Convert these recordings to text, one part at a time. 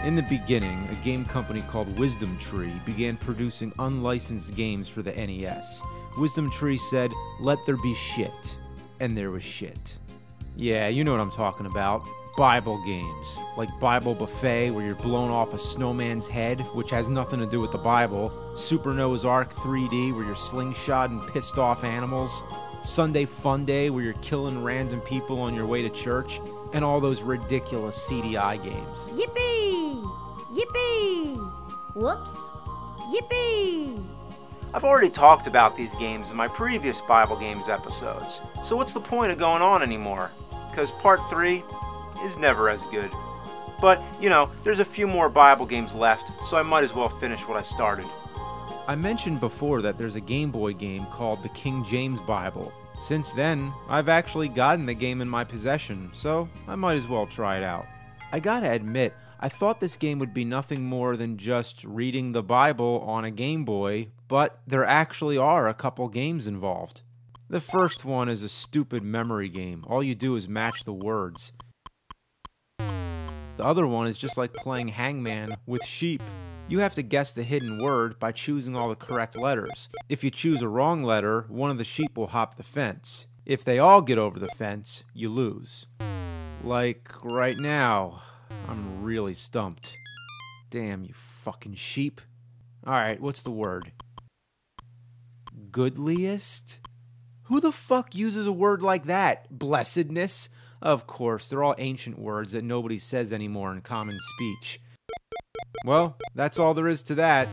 In the beginning, a game company called Wisdom Tree began producing unlicensed games for the NES. Wisdom Tree said, "Let there be shit." And there was shit. Yeah, you know what I'm talking about. Bible games. Like Bible Buffet, where you're blown off a snowman's head, which has nothing to do with the Bible. Super Noah's Ark 3D, where you're slingshotting pissed off animals. Sunday Fun Day, where you're killing random people on your way to church. And all those ridiculous CDI games. Yippee! Yippee! Whoops! Yippee! I've already talked about these games in my previous Bible Games episodes, so what's the point of going on anymore? Because part 3 is never as good. But, you know, there's a few more Bible games left, so I might as well finish what I started. I mentioned before that there's a Game Boy game called the King James Bible. Since then, I've actually gotten the game in my possession, so I might as well try it out. I gotta admit, I thought this game would be nothing more than just reading the Bible on a Game Boy, but there actually are a couple games involved. The first one is a stupid memory game. All you do is match the words. The other one is just like playing Hangman with sheep. You have to guess the hidden word by choosing all the correct letters. If you choose a wrong letter, one of the sheep will hop the fence. If they all get over the fence, you lose. Like right now, I'm really stumped. Damn, you fucking sheep. Alright, what's the word? Goodliest? Who the fuck uses a word like that? Blessedness? Of course, they're all ancient words that nobody says anymore in common speech. Well, that's all there is to that.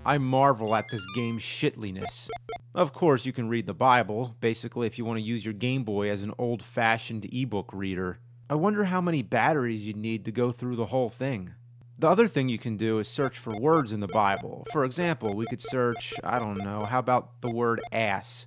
I marvel at this game's shitliness. Of course, you can read the Bible, basically if you want to use your Game Boy as an old-fashioned ebook reader. I wonder how many batteries you'd need to go through the whole thing. The other thing you can do is search for words in the Bible. For example, we could search, I don't know, how about the word ass?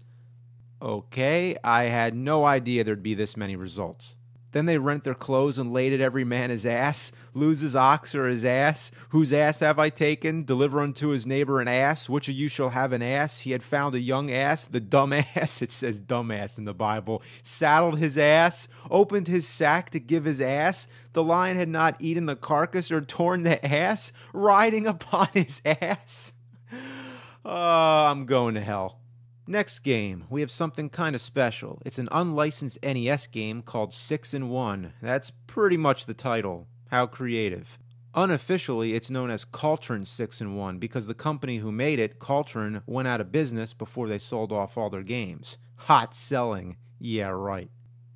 Okay, I had no idea there'd be this many results. Then they rent their clothes and laid at every man his ass, lose his ox or his ass. Whose ass have I taken? Deliver unto his neighbor an ass. Which of you shall have an ass? He had found a young ass, the dumb ass. It says dumbass in the Bible. Saddled his ass, opened his sack to give his ass. The lion had not eaten the carcass or torn the ass, riding upon his ass. Oh, I'm going to hell. Next game, we have something kind of special. It's an unlicensed NES game called 6-in-1. That's pretty much the title. How creative. Unofficially, it's known as Caltron 6-in-1 because the company who made it, Caltron, went out of business before they sold off all their games. Hot selling. Yeah, right.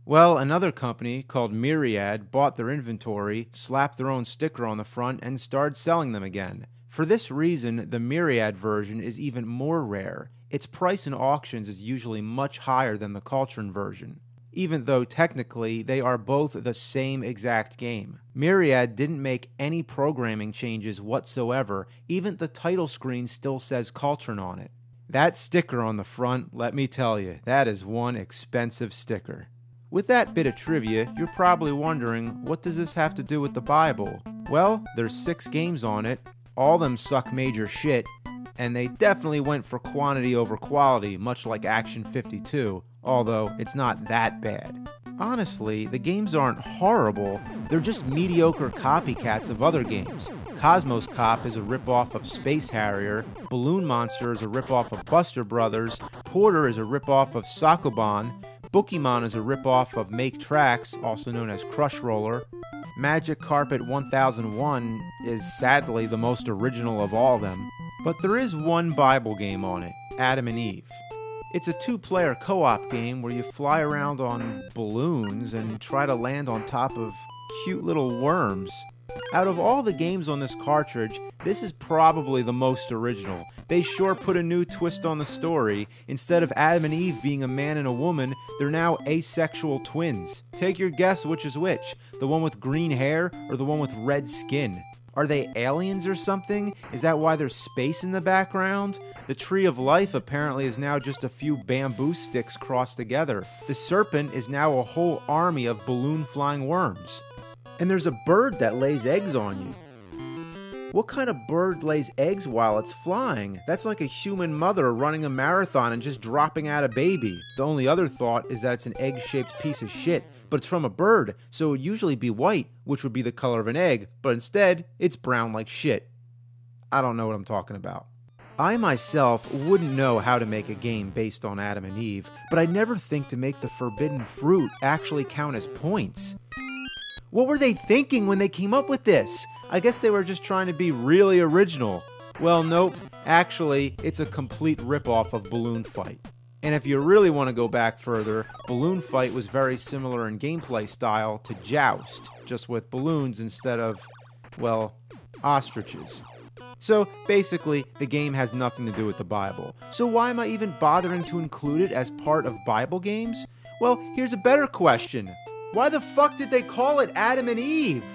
Well, another company called Myriad bought their inventory, slapped their own sticker on the front, and started selling them again. For this reason, the Myriad version is even more rare. Its price in auctions is usually much higher than the Caltron version, even though technically they are both the same exact game. Myriad didn't make any programming changes whatsoever, even the title screen still says Caltron on it. That sticker on the front, let me tell you, that is one expensive sticker. With that bit of trivia, you're probably wondering, what does this have to do with the Bible? Well, there's 6 games on it, all of them suck major shit, and they definitely went for quantity over quality, much like Action 52, although it's not that bad. Honestly, the games aren't horrible, they're just mediocre copycats of other games. Cosmos Cop is a ripoff of Space Harrier, Balloon Monster is a ripoff of Buster Brothers, Porter is a ripoff of Sokoban, Bookymon is a ripoff of Make Tracks, also known as Crush Roller. Magic Carpet 1001 is sadly the most original of all of them. But there is one Bible game on it, Adam and Eve. It's a 2-player co-op game where you fly around on balloons and try to land on top of cute little worms. Out of all the games on this cartridge, this is probably the most original. They sure put a new twist on the story. Instead of Adam and Eve being a man and a woman, they're now asexual twins. Take your guess which is which, the one with green hair or the one with red skin. Are they aliens or something? Is that why there's space in the background? The Tree of Life apparently is now just a few bamboo sticks crossed together. The serpent is now a whole army of balloon-flying worms. And there's a bird that lays eggs on you. What kind of bird lays eggs while it's flying? That's like a human mother running a marathon and just dropping out a baby. The only other thought is that it's an egg-shaped piece of shit, but it's from a bird, so it would usually be white, which would be the color of an egg, but instead, it's brown like shit. I don't know what I'm talking about. I myself wouldn't know how to make a game based on Adam and Eve, but I'd never think to make the forbidden fruit actually count as points. What were they thinking when they came up with this? I guess they were just trying to be really original. Well, nope. Actually, it's a complete ripoff of Balloon Fight. And if you really want to go back further, Balloon Fight was very similar in gameplay style to Joust, just with balloons instead of, well, ostriches. So basically, the game has nothing to do with the Bible. So why am I even bothering to include it as part of Bible games? Well, here's a better question. Why the fuck did they call it Adam and Eve?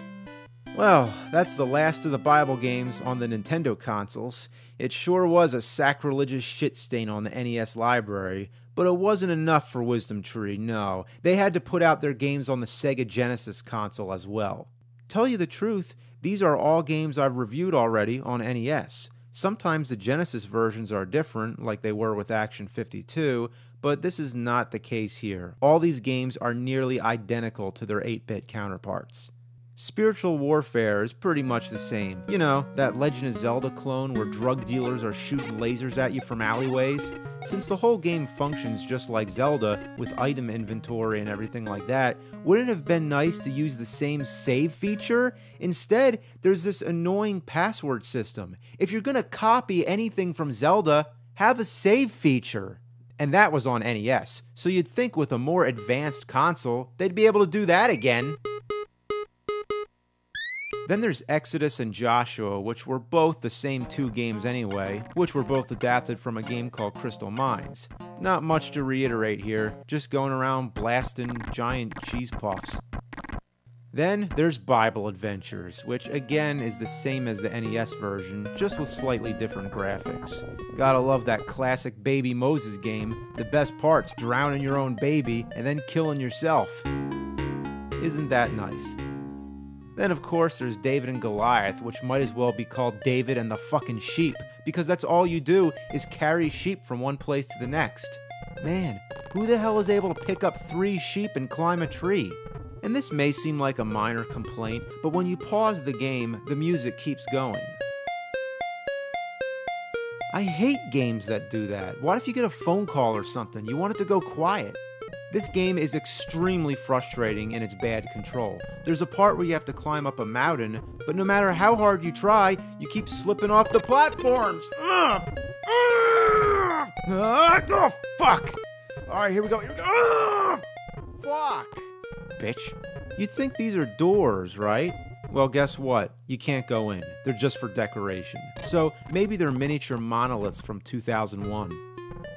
Well, that's the last of the Bible games on the Nintendo consoles. It sure was a sacrilegious shit stain on the NES library, but it wasn't enough for Wisdom Tree, no. They had to put out their games on the Sega Genesis console as well. Tell you the truth, these are all games I've reviewed already on NES. Sometimes the Genesis versions are different, like they were with Action 52, but this is not the case here. All these games are nearly identical to their 8-bit counterparts. Spiritual Warfare is pretty much the same. You know, that Legend of Zelda clone where drug dealers are shooting lasers at you from alleyways. Since the whole game functions just like Zelda, with item inventory and everything like that, wouldn't it have been nice to use the same save feature? Instead, there's this annoying password system. If you're gonna copy anything from Zelda, have a save feature. And that was on NES, so you'd think with a more advanced console, they'd be able to do that again. Then there's Exodus and Joshua, which were both the same two games anyway, which were both adapted from a game called Crystal Mines. Not much to reiterate here, just going around blasting giant cheese puffs. Then there's Bible Adventures, which again is the same as the NES version, just with slightly different graphics. Gotta love that classic Baby Moses game. The best part's drowning your own baby and then killing yourself. Isn't that nice? Then, of course, there's David and Goliath, which might as well be called David and the fucking sheep, because that's all you do is carry sheep from one place to the next. Man, who the hell is able to pick up 3 sheep and climb a tree? And this may seem like a minor complaint, but when you pause the game, the music keeps going. I hate games that do that. What if you get a phone call or something? You want it to go quiet. This game is extremely frustrating in its bad control. There's a part where you have to climb up a mountain, but no matter how hard you try, you keep slipping off the platforms. Oh, fuck! Alright, here we go. Fuck! Bitch. You'd think these are doors, right? Well, guess what? You can't go in. They're just for decoration. So maybe they're miniature monoliths from 2001.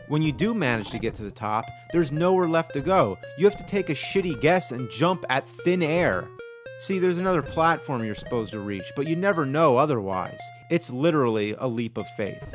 When you do manage to get to the top, there's nowhere left to go. You have to take a shitty guess and jump at thin air. See, there's another platform you're supposed to reach, but you never know otherwise. It's literally a leap of faith.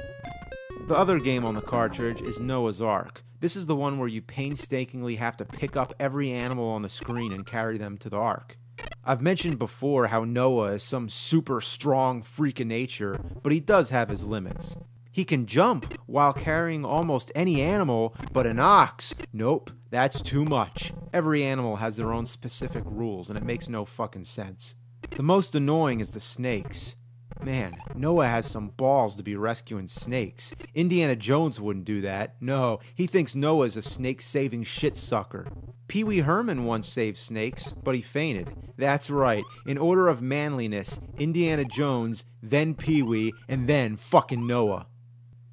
The other game on the cartridge is Noah's Ark. This is the one where you painstakingly have to pick up every animal on the screen and carry them to the Ark. I've mentioned before how Noah is some super strong freak of nature, but he does have his limits. He can jump while carrying almost any animal, but an ox, nope, that's too much. Every animal has their own specific rules, and it makes no fucking sense. The most annoying is the snakes. Man, Noah has some balls to be rescuing snakes. Indiana Jones wouldn't do that. No, he thinks Noah's a snake-saving shit-sucker. Pee Wee Herman once saved snakes, but he fainted. That's right, in order of manliness, Indiana Jones, then Pee Wee, and then fucking Noah.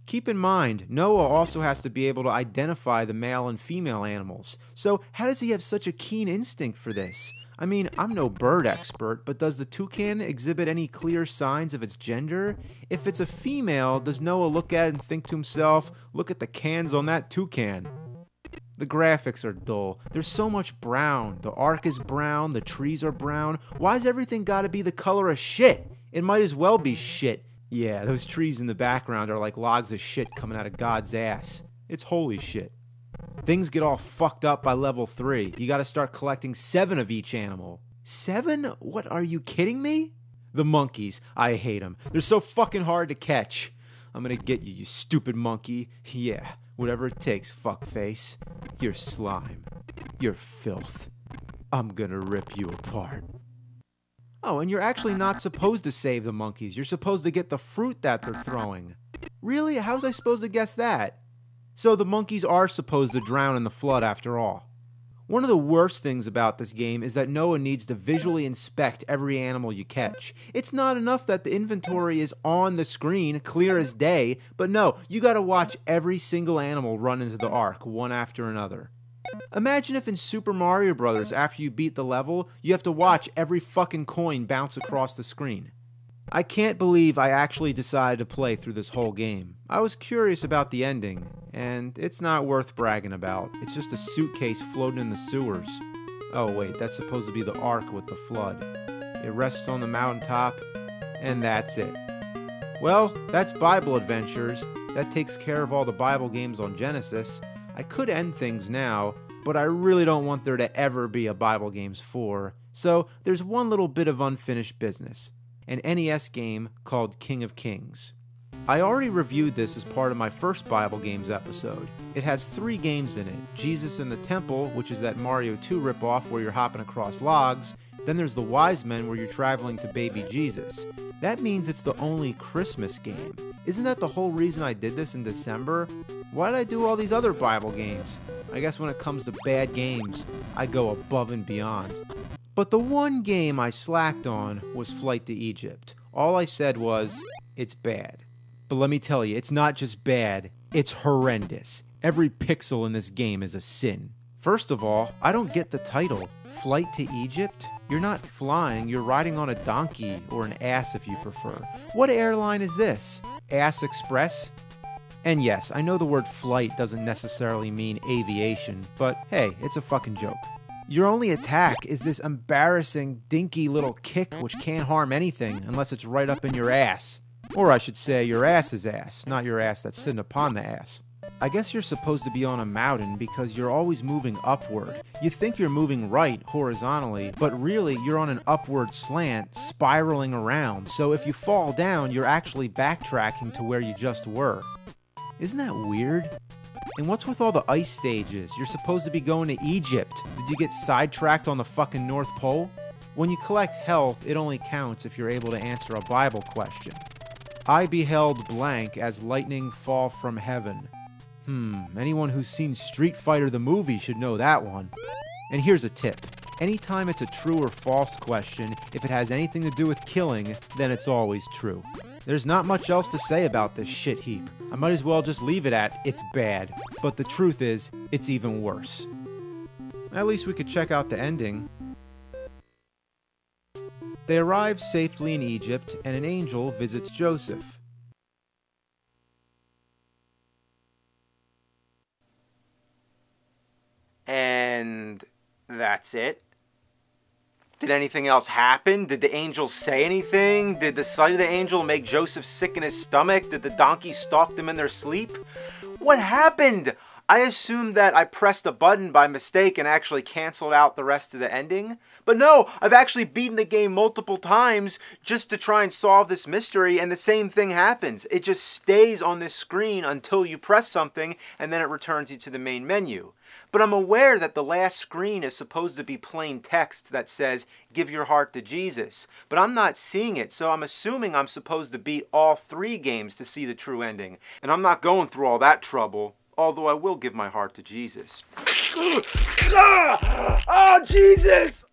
Keep in mind, Noah also has to be able to identify the male and female animals. So how does he have such a keen instinct for this? I mean, I'm no bird expert, but does the toucan exhibit any clear signs of its gender? If it's a female, does Noah look at it and think to himself, look at the cans on that toucan? The graphics are dull. There's so much brown. The Ark is brown, the trees are brown. Why's everything gotta be the color of shit? It might as well be shit. Yeah, those trees in the background are like logs of shit coming out of God's ass. It's holy shit. Things get all fucked up by level 3. You gotta start collecting 7 of each animal. 7? What, are you kidding me? The monkeys. I hate them. They're so fucking hard to catch. I'm gonna get you, you stupid monkey. Yeah, whatever it takes, fuckface. You're slime. You're filth. I'm gonna rip you apart. Oh, and you're actually not supposed to save the monkeys. You're supposed to get the fruit that they're throwing. Really? How was I supposed to guess that? So the monkeys are supposed to drown in the flood after all. One of the worst things about this game is that no one needs to visually inspect every animal you catch. It's not enough that the inventory is on the screen, clear as day, but no, you gotta watch every single animal run into the ark, one after another. Imagine if in Super Mario Bros., after you beat the level, you have to watch every fucking coin bounce across the screen. I can't believe I actually decided to play through this whole game. I was curious about the ending, and it's not worth bragging about. It's just a suitcase floating in the sewers. Oh wait, that's supposed to be the ark with the flood. It rests on the mountaintop, and that's it. Well, that's Bible Adventures. That takes care of all the Bible games on Genesis. I could end things now, but I really don't want there to ever be a Bible Games 4, so there's one little bit of unfinished business. An NES game called King of Kings. I already reviewed this as part of my first Bible Games episode. It has 3 games in it. Jesus in the Temple, which is that Mario 2 ripoff where you're hopping across logs. Then there's the Wise Men where you're traveling to baby Jesus. That means it's the only Christmas game. Isn't that the whole reason I did this in December? Why did I do all these other Bible games? I guess when it comes to bad games, I go above and beyond. But the one game I slacked on was Flight to Egypt. All I said was, it's bad. But let me tell you, it's not just bad, it's horrendous. Every pixel in this game is a sin. First of all, I don't get the title. Flight to Egypt? You're not flying, you're riding on a donkey, or an ass if you prefer. What airline is this? Ass Express? And yes, I know the word flight doesn't necessarily mean aviation, but hey, it's a fucking joke. Your only attack is this embarrassing, dinky little kick which can't harm anything unless it's right up in your ass. Or I should say your ass's ass, not your ass that's sitting upon the ass. I guess you're supposed to be on a mountain because you're always moving upward. You think you're moving right horizontally, but really you're on an upward slant, spiraling around. So if you fall down, you're actually backtracking to where you just were. Isn't that weird? And what's with all the ice stages? You're supposed to be going to Egypt. Did you get sidetracked on the fucking North Pole? When you collect health, it only counts if you're able to answer a Bible question. I beheld blank as lightning fall from heaven. Anyone who's seen Street Fighter the movie should know that one. And here's a tip. Anytime it's a true or false question, if it has anything to do with killing, then it's always true. There's not much else to say about this shit heap. I might as well just leave it at, it's bad. But the truth is, it's even worse. At least we could check out the ending. They arrive safely in Egypt, and an angel visits Joseph. And that's it? Did anything else happen? Did the angel say anything? Did the sight of the angel make Joseph sick in his stomach? Did the donkey stalk them in their sleep? What happened? I assumed that I pressed a button by mistake and actually canceled out the rest of the ending. But no, I've actually beaten the game multiple times just to try and solve this mystery, and the same thing happens. It just stays on this screen until you press something, and then it returns you to the main menu. But I'm aware that the last screen is supposed to be plain text that says, "Give your heart to Jesus." But I'm not seeing it, so I'm assuming I'm supposed to beat all 3 games to see the true ending. And I'm not going through all that trouble. Although I will give my heart to Jesus. Oh, Jesus!